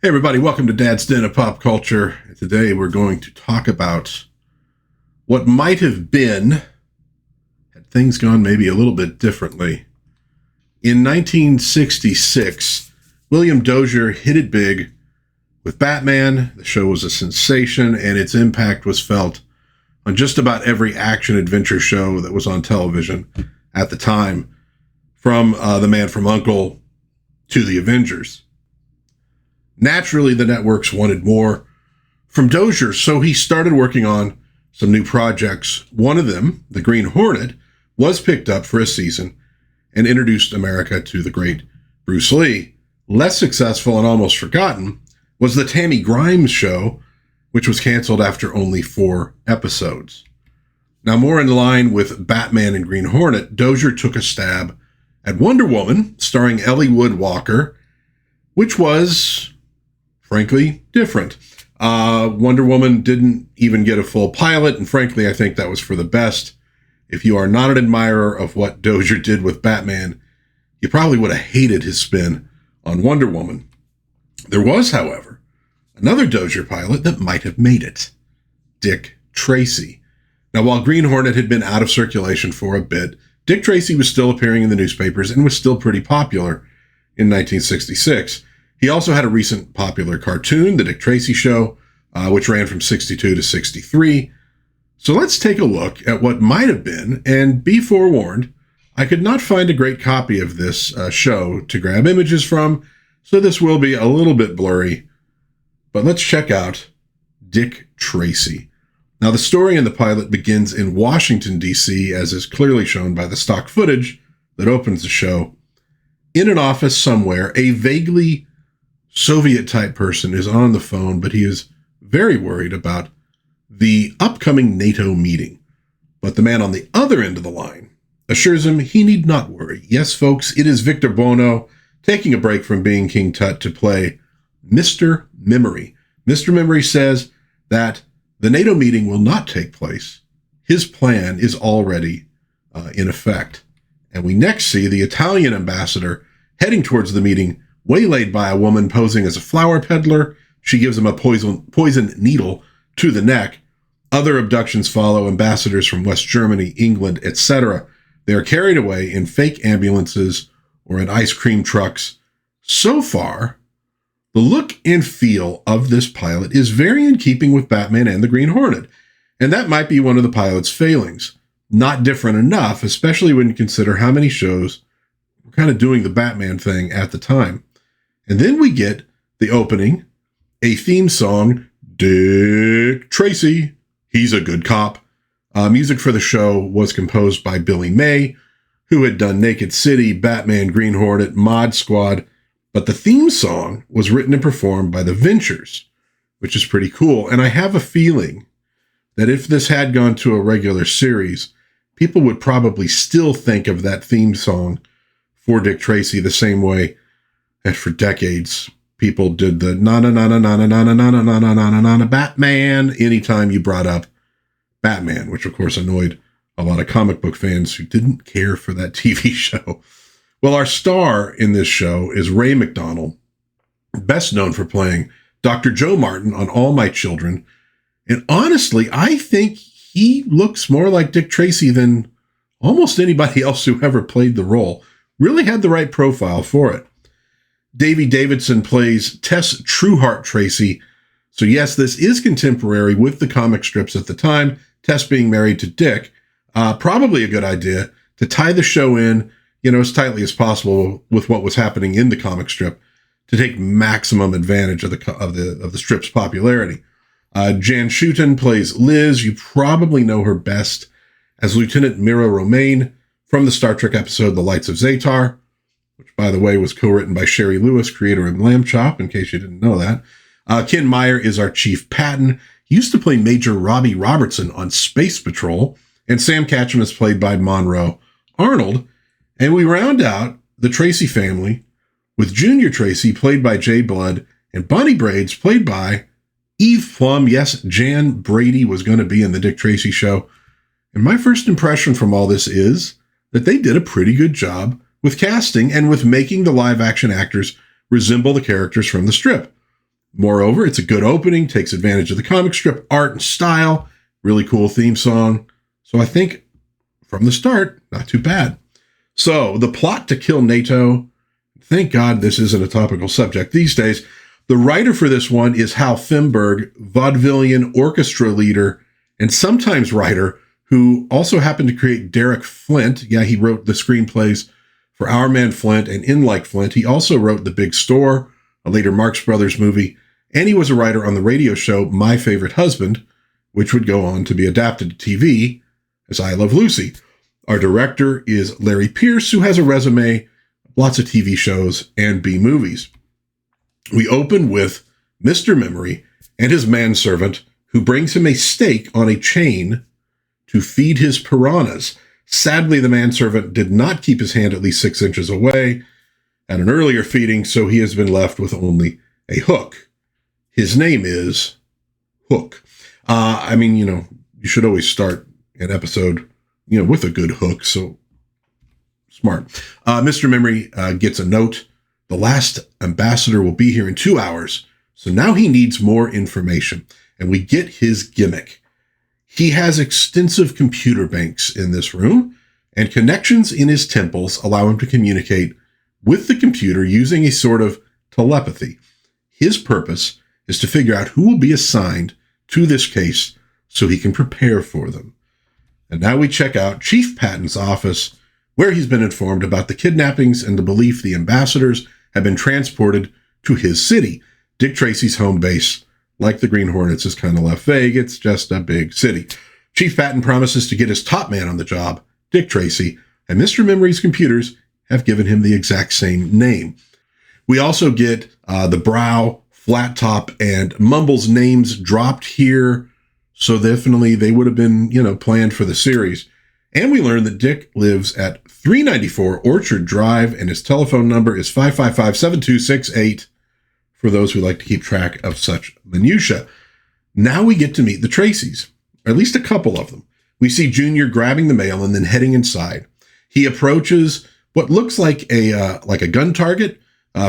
Hey everybody, welcome to Dad's Den of Pop Culture. Today we're going to talk about what might have been had things gone maybe a little bit differently. In 1966, William Dozier hit it big with Batman. The show was a sensation, and its impact was felt on just about every action-adventure show that was on television at the time, from The Man from U.N.C.L.E. to The Avengers. Naturally, the networks wanted more from Dozier, so he started working on some new projects. One of them, The Green Hornet, was picked up for a season and introduced America to the great Bruce Lee. Less successful and almost forgotten was the Tammy Grimes show, which was canceled after only 4 episodes. Now, more in line with Batman and Green Hornet, Dozier took a stab at Wonder Woman, starring Ellie Wood Walker, which was, frankly, different. Wonder Woman didn't even get a full pilot, and frankly, I think that was for the best. If you are not an admirer of what Dozier did with Batman, you probably would have hated his spin on Wonder Woman. There was, however, another Dozier pilot that might have made it. Dick Tracy. Now, while Green Hornet had been out of circulation for a bit, Dick Tracy was still appearing in the newspapers and was still pretty popular in 1966. He also had a recent popular cartoon, The Dick Tracy Show, which ran from 62 to 63. So let's take a look at what might have been, and be forewarned, I could not find a great copy of this show to grab images from, so this will be a little bit blurry. But let's check out Dick Tracy. Now, the story in the pilot begins in Washington, D.C., as is clearly shown by the stock footage that opens the show. In an office somewhere, a vaguely Soviet-type person is on the phone, but he is very worried about the upcoming NATO meeting. But the man on the other end of the line assures him he need not worry. Yes, folks, it is Victor Buono taking a break from being King Tut to play Mr. Memory. Mr. Memory says that the NATO meeting will not take place. His plan is already in effect. And we next see the Italian ambassador heading towards the meeting, waylaid by a woman posing as a flower peddler. She gives him a poison needle to the neck. Other abductions follow, ambassadors from West Germany, England, etc. They are carried away in fake ambulances or in ice cream trucks. So far, the look and feel of this pilot is very in keeping with Batman and the Green Hornet, and that might be one of the pilot's failings. Not different enough, especially when you consider how many shows were kind of doing the Batman thing at the time. And then we get the opening, a theme song, Dick Tracy, He's a Good Cop. Music for the show was composed by Billy May, who had done Naked City, Batman, Green Hornet, Mod Squad, but the theme song was written and performed by the Ventures, which is pretty cool. And I have a feeling that if this had gone to a regular series, people would probably still think of that theme song for Dick Tracy the same way that for decades people did the na-na-na-na-na-na-na-na-na-na-na-na-na Batman anytime you brought up Batman, which of course annoyed a lot of comic book fans who didn't care for that TV show. Well, our star in this show is Ray McDonnell, best known for playing Dr. Joe Martin on All My Children. And honestly, I think he looks more like Dick Tracy than almost anybody else who ever played the role. Really had the right profile for it. Davey Davidson plays Tess Trueheart Tracy. So yes, this is contemporary with the comic strips at the time, Tess being married to Dick. Probably a good idea to tie the show in, as tightly as possible with what was happening in the comic strip to take maximum advantage of the strip's popularity. Jan Schutten plays Liz. You probably know her best as Lieutenant Mira Romaine from the Star Trek episode The Lights of Zatar, which, by the way, was co-written by Sherry Lewis, creator of Lamb Chop, in case you didn't know that. Ken Meyer is our Chief Patton. He used to play Major Robbie Robertson on Space Patrol, and Sam Catchem is played by Monroe Arnold. And we round out the Tracy family with Junior Tracy, played by Jay Blood, and Bonnie Braids, played by Eve Plum. Yes, Jan Brady was going to be in the Dick Tracy show. And my first impression from all this is that they did a pretty good job with casting and with making the live-action actors resemble the characters from the strip. Moreover, it's a good opening, takes advantage of the comic strip art and style, really cool theme song. So I think from the start, not too bad. So the plot to kill NATO, thank God this isn't a topical subject these days. The writer for this one is Hal Finberg, vaudevillian orchestra leader and sometimes writer, who also happened to create Derek Flint. Yeah, he wrote the screenplays for Our Man Flint and In Like Flint. He also wrote The Big Store, a later Marx Brothers movie, and he was a writer on the radio show My Favorite Husband, which would go on to be adapted to TV as I Love Lucy. Our director is Larry Pierce, who has a resume, lots of TV shows and B movies. We open with Mr. Memory and his manservant, who brings him a steak on a chain to feed his piranhas. Sadly, the manservant did not keep his hand at least 6 inches away at an earlier feeding, so he has been left with only a hook. His name is Hook. You should always start an episode, with a good hook, so smart. Mr. Memory gets a note. The last ambassador will be here in 2 hours, so now he needs more information, and we get his gimmick. He has extensive computer banks in this room, and connections in his temples allow him to communicate with the computer using a sort of telepathy. His purpose is to figure out who will be assigned to this case so he can prepare for them. And now we check out Chief Patton's office, where he's been informed about the kidnappings and the belief the ambassadors have been transported to his city. Dick Tracy's home base, like the Green Hornets, is kind of left vague. It's just a big city. Chief Patton promises to get his top man on the job, Dick Tracy, and Mr. Memory's computers have given him the exact same name. We also get the Brow, Flat Top, and Mumble's names dropped here, so definitely they would have been, planned for the series. And we learn that Dick lives at 394 Orchard Drive, and his telephone number is 555-7268, for those who like to keep track of such minutia. Now we get to meet the Tracys, or at least a couple of them. We see Junior grabbing the mail and then heading inside. He approaches what looks like a gun target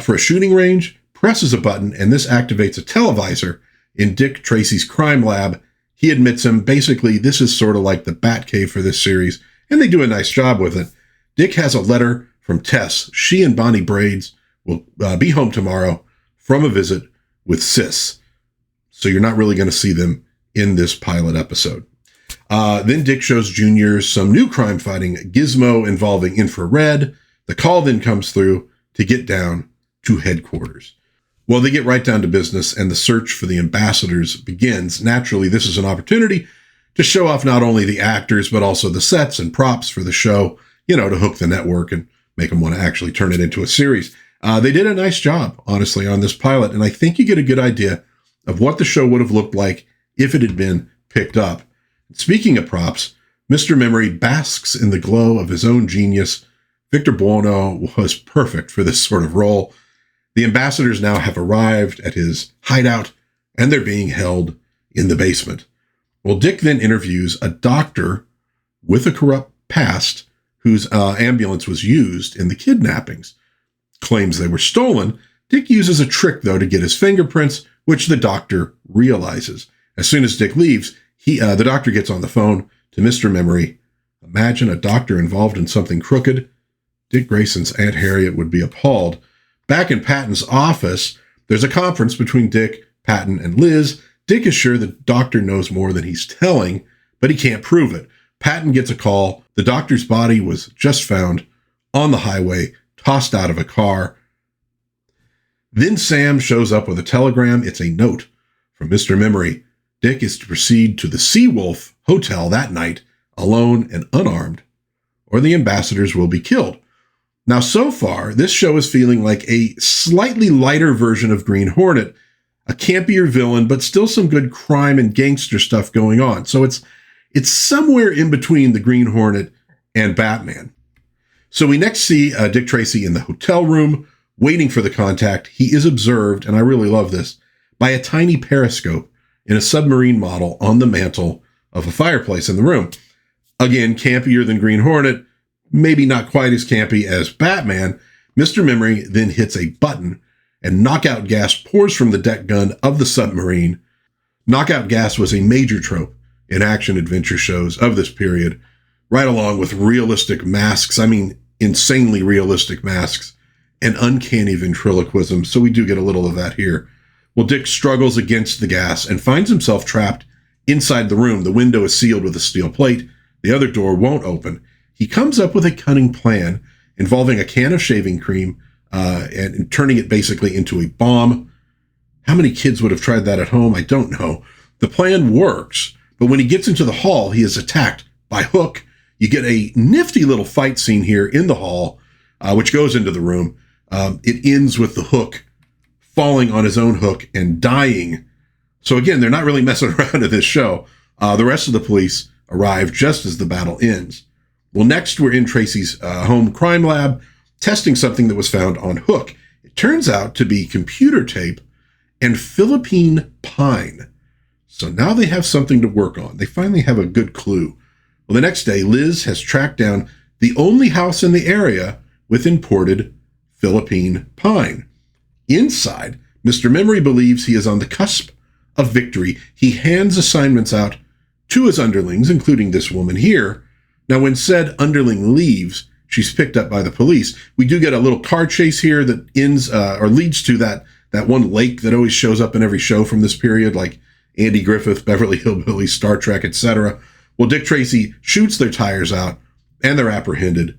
for a shooting range, presses a button, and this activates a televisor in Dick Tracy's crime lab. He admits him. Basically, this is sort of like the Batcave for this series, and they do a nice job with it. Dick has a letter from Tess. She and Bonnie Braids will be home tomorrow from a visit with Sis. So you're not really going to see them in this pilot episode. Then Dick shows Junior some new crime-fighting gizmo involving infrared. The call then comes through to get down to headquarters. Well, they get right down to business, and the search for the ambassadors begins. Naturally, this is an opportunity to show off not only the actors, but also the sets and props for the show, to hook the network and make them want to actually turn it into a series. They did a nice job, honestly, on this pilot, and I think you get a good idea of what the show would have looked like if it had been picked up. Speaking of props, Mr. Memory basks in the glow of his own genius. Victor Buono was perfect for this sort of role. The ambassadors now have arrived at his hideout, and they're being held in the basement. Well, Dick then interviews a doctor with a corrupt past whose ambulance was used in the kidnappings. Claims they were stolen. Dick uses a trick, though, to get his fingerprints, which the doctor realizes. As soon as Dick leaves, the doctor gets on the phone to Mr. Memory. Imagine a doctor involved in something crooked. Dick Grayson's Aunt Harriet would be appalled. Back in Patton's office, there's a conference between Dick, Patton, and Liz. Dick is sure the doctor knows more than he's telling, but he can't prove it. Patton gets a call. The doctor's body was just found on the highway, tossed out of a car. Then Sam shows up with a telegram. It's a note from Mr. Memory. Dick is to proceed to the Seawolf Hotel that night, alone and unarmed, or the ambassadors will be killed. Now, so far, this show is feeling like a slightly lighter version of Green Hornet, a campier villain, but still some good crime and gangster stuff going on. So it's somewhere in between the Green Hornet and Batman. So we next see Dick Tracy in the hotel room, waiting for the contact. He is observed, and I really love this, by a tiny periscope in a submarine model on the mantle of a fireplace in the room. Again, campier than Green Hornet, maybe not quite as campy as Batman. Mr. Memory then hits a button, and knockout gas pours from the deck gun of the submarine. Knockout gas was a major trope in action-adventure shows of this period, right along with realistic masks. I mean, insanely realistic masks and uncanny ventriloquism. So we do get a little of that here. Well, Dick struggles against the gas and finds himself trapped inside the room. The window is sealed with a steel plate. The other door won't open. He comes up with a cunning plan involving a can of shaving cream and turning it basically into a bomb. How many kids would have tried that at home? I don't know. The plan works, but when he gets into the hall, he is attacked by Hook. You get a nifty little fight scene here in the hall, which goes into the room. It ends with the Hook falling on his own hook and dying. So again, they're not really messing around in this show. The rest of the police arrive just as the battle ends. Well, next we're in Tracy's home crime lab, testing something that was found on Hook. It turns out to be computer tape and Philippine pine. So now they have something to work on. They finally have a good clue. Well, the next day, Liz has tracked down the only house in the area with imported Philippine pine. Inside, Mr. Memory believes he is on the cusp of victory. He hands assignments out to his underlings, including this woman here. Now, when said underling leaves, she's picked up by the police. We do get a little car chase here that ends or leads to that one lake that always shows up in every show from this period, like Andy Griffith, Beverly Hillbillies, Star Trek, etc. Well, Dick Tracy shoots their tires out, and they're apprehended.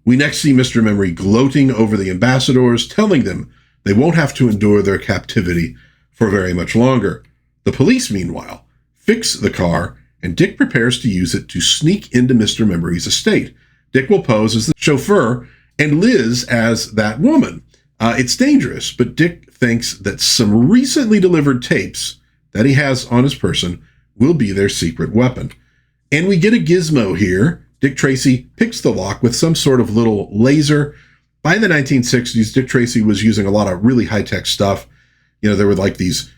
We next see Mr. Memory gloating over the ambassadors, telling them they won't have to endure their captivity for very much longer. The police, meanwhile, fix the car, and Dick prepares to use it to sneak into Mr. Memory's estate. Dick will pose as the chauffeur, and Liz as that woman. It's dangerous, but Dick thinks that some recently delivered tapes that he has on his person will be their secret weapon. And we get a gizmo here. Dick Tracy picks the lock with some sort of little laser. By the 1960s, Dick Tracy was using a lot of really high-tech stuff. You know, there were like these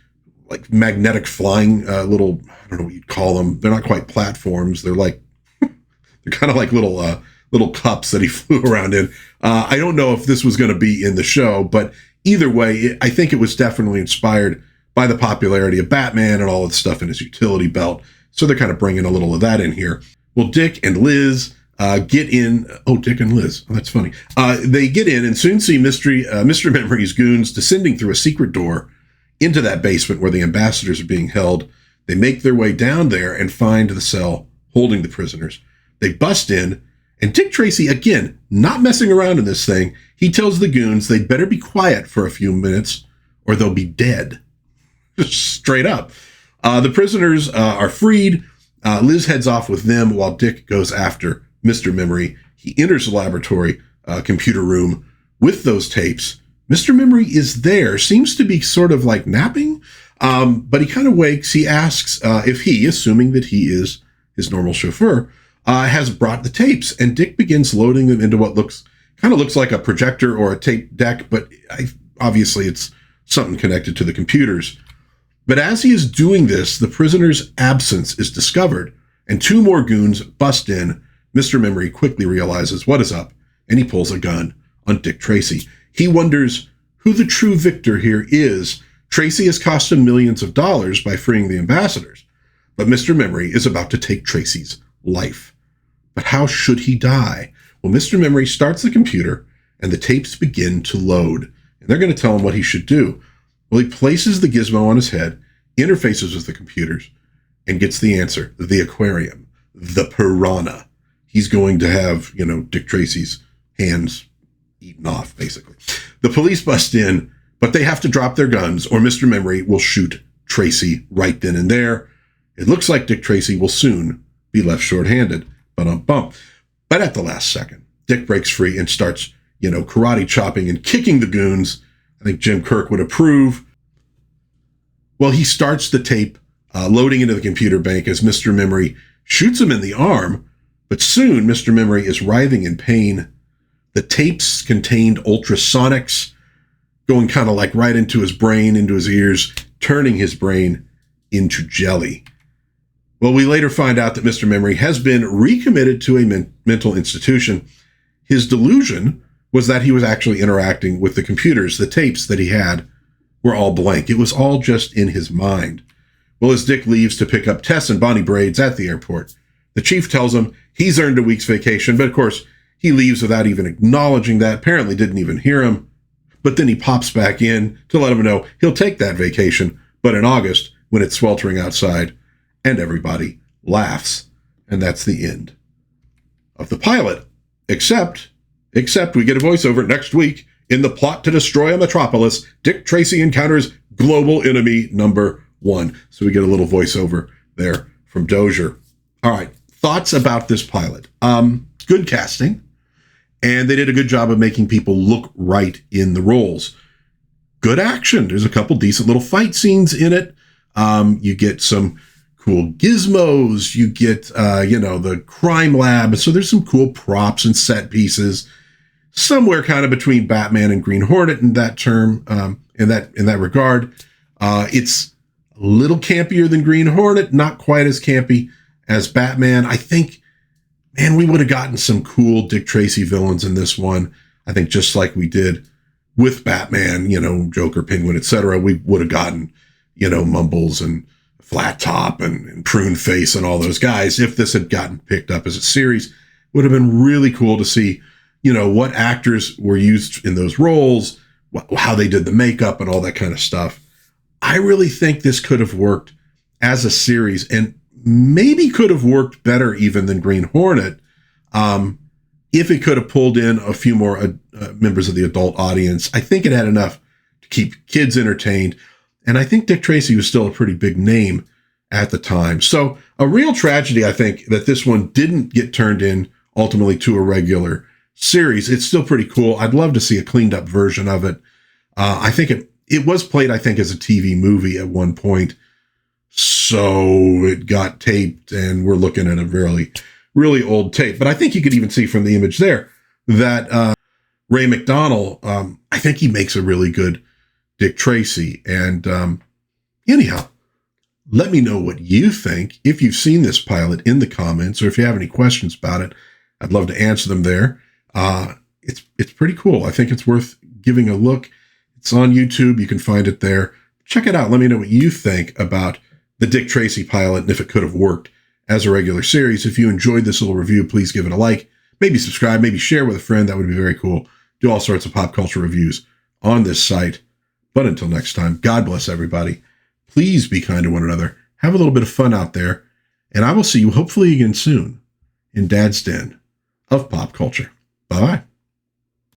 like magnetic flying little, I don't know what you'd call them. They're not quite platforms. They're like, they're kind of like little cups that he flew around in. I don't know if this was going to be in the show, but either way, I think it was definitely inspired by the popularity of Batman and all of the stuff in his utility belt. So they're kind of bringing a little of that in here. Well, Dick and Liz get in. Oh, Dick and Liz. Oh, that's funny. They get in and soon see Mr. Memory's goons descending through a secret door into that basement where the ambassadors are being held. They make their way down there and find the cell holding the prisoners. They bust in, and Dick Tracy, again, not messing around in this thing, he tells the goons they'd better be quiet for a few minutes or they'll be dead. Straight up. The prisoners are freed. Liz heads off with them while Dick goes after Mr. Memory. He enters the laboratory computer room with those tapes. Mr. Memory is there, seems to be sort of like napping, but he kind of wakes. He asks if he, assuming that he is his normal chauffeur, has brought the tapes, and Dick begins loading them into what looks like a projector or a tape deck, but obviously it's something connected to the computers. But as he is doing this, the prisoner's absence is discovered, and two more goons bust in. Mr. Memory quickly realizes what is up, and he pulls a gun on Dick Tracy. He wonders who the true victor here is. Tracy has cost him millions of dollars by freeing the ambassadors, but Mr. Memory is about to take Tracy's life. But how should he die? Well, Mr. Memory starts the computer, and the tapes begin to load, and they're going to tell him what he should do. Well, he places the gizmo on his head, interfaces with the computers, and gets the answer, the aquarium, the piranha. He's going to have, Dick Tracy's hands eaten off, basically. The police bust in, but they have to drop their guns or Mr. Memory will shoot Tracy right then and there. It looks like Dick Tracy will soon be left short-handed. But at the last second, Dick breaks free and starts, karate chopping and kicking the goons. I think Jim Kirk would approve. Well, he starts the tape loading into the computer bank as Mr. Memory shoots him in the arm, but soon Mr. Memory is writhing in pain. The tapes contained ultrasonics going kind of like right into his brain, into his ears, turning his brain into jelly. Well, we later find out that Mr. Memory has been recommitted to a mental institution. His delusion was that he was actually interacting with the computers. The tapes that he had were all blank. It was all just in his mind. Well, as Dick leaves to pick up Tess and Bonnie Braids at the airport, the chief tells him he's earned a week's vacation, but of course, he leaves without even acknowledging that, apparently didn't even hear him. But then he pops back in to let him know he'll take that vacation, but in August, when it's sweltering outside, and everybody laughs. And that's the end of the pilot. Except we get a voiceover next week. In the plot to destroy a metropolis, Dick Tracy encounters global enemy number 1. So we get a little voiceover there from Dozier. All right, thoughts about this pilot. Good casting, and they did a good job of making people look right in the roles. Good action. There's a couple decent little fight scenes in it. You get some cool gizmos. You get, the crime lab. So there's some cool props and set pieces. Somewhere kind of between Batman and Green Hornet in that term, in that regard. It's a little campier than Green Hornet, not quite as campy as Batman. I think, man, we would have gotten some cool Dick Tracy villains in this one. I think just like we did with Batman, Joker, Penguin, etc. We would have gotten, Mumbles and Flat Top and Prune Face and all those guys. If this had gotten picked up as a series, it would have been really cool to see what actors were used in those roles, how they did the makeup and all that kind of stuff. I really think this could have worked as a series and maybe could have worked better even than Green Hornet if it could have pulled in a few more members of the adult audience. I think it had enough to keep kids entertained. And I think Dick Tracy was still a pretty big name at the time. So a real tragedy, I think, that this one didn't get turned in ultimately to a regular series. It's still pretty cool. I'd love to see a cleaned up version of it. I think it was played, I think, as a TV movie at one point. So it got taped and we're looking at a really, really old tape. But I think you could even see from the image there that Ray McDonnell, I think he makes a really good Dick Tracy. And anyhow, let me know what you think. If you've seen this pilot in the comments, or if you have any questions about it, I'd love to answer them there. It's pretty cool. I think it's worth giving a look. It's on YouTube. You can find it there. Check it out. Let me know what you think about the Dick Tracy pilot and if it could have worked as a regular series. If you enjoyed this little review, please give it a like, maybe subscribe, maybe share with a friend. That would be very cool. Do all sorts of pop culture reviews on this site. But until next time, God bless everybody. Please be kind to one another. Have a little bit of fun out there. And I will see you hopefully again soon in Dad's Den of Pop Culture. Bye-bye.